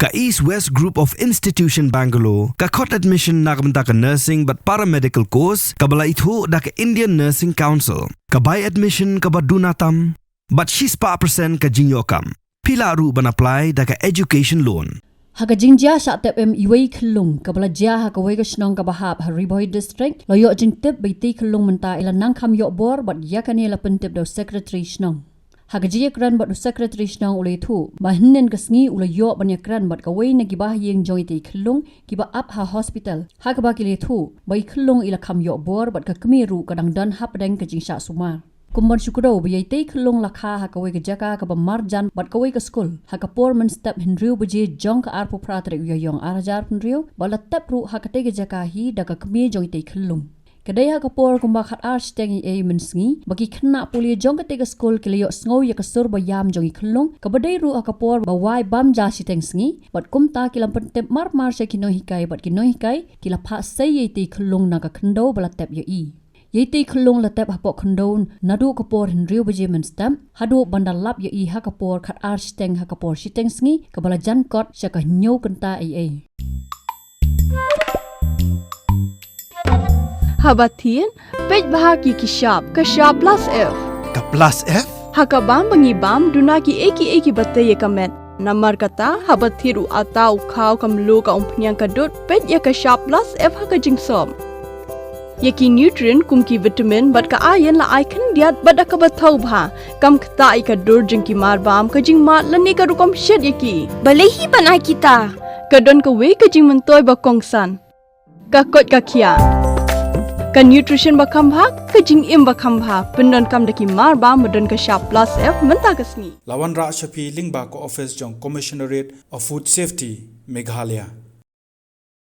Ka East West Group of Institution Bangalore, ka khot admission nagamta ka nursing but paramedical course, ka bala itho da ka Indian Nursing Council, ka buy admission ka badunatam, but she's pa percent ka jingyokam. Pila ru ban apply da ka education loan. Haka jingjia sa tep iway Khylung, kabala jia haka way ka shnong ka bahab Hariboy district, loyo jintip bayti Khylung Mynta ila nang Kham Ïohbor but yakanila Pyntip daw secretary shnong. Haka jia kran but secretary shnong ulay tu, mahinen kasngi ulay yo banya kran but kaway na Bahaïing joy tay Khylung, kiba up ha hospital. Haka ba kilay tu, bay Khylung ila Kham Ïohbor but kakamiru kadang dan hapdeng ka jingsha sumar. Kumban syukuro biyay tay Khylung lakha haka way ka jaka ka marjan but kaway ka school. Haka por man step Hynñiew buje jong ka arpo pratere uyayong arajar Hynñiew bala tep ru haka tay ka jaka hi daka kami joy tay Khylung. Kadai haka por kumbakhat architect ay mensngi bagi khna puli jong ka tay ka school kilayo sngow ya ka sur bayam jong Khylung kabadai ru haka por bawai bam ja siteng sngi but kumta kilam Pyntip mar sa kinoy hikay but kinoy hikay kila pa say ay tay Khylung na ka Khyndew bala tep ya i. Yaitu Khylung latep Hapoh Khyndew nadu kapor Hynñiew buje menstam hadu bandalap ya i hakapor khat architect hakapor siteng sngi kabala jan kot sya ka Hynñiew Kynta ai. Habatin pej bahagi kishap ka Shah plus F. Ka plus F? Hakabam bangibam dunaki eki batay kamet. Namar kata habatiru atau kau kamlu ka umpnyang kadut pej ya ka Shah plus F haka jingsom. Yaki nutrient kumki vitamin bat ka ayan la ai Khyndew bat ka bathau bha kam khta ai ka dur jingki marbam ka jingmat lani ka rukom shed yaki balehi banai kita ka don ka we ka jing mentoy ba kongsan ka kot ka kia ka nutrition ba kham bha ka jing im ba kham bha pendon kam daki marbam madon ka Shah plus F Mynta kasni Lawan Ra Shafi Lingba ko office jong Commissionerate of Food Safety Meghalaya.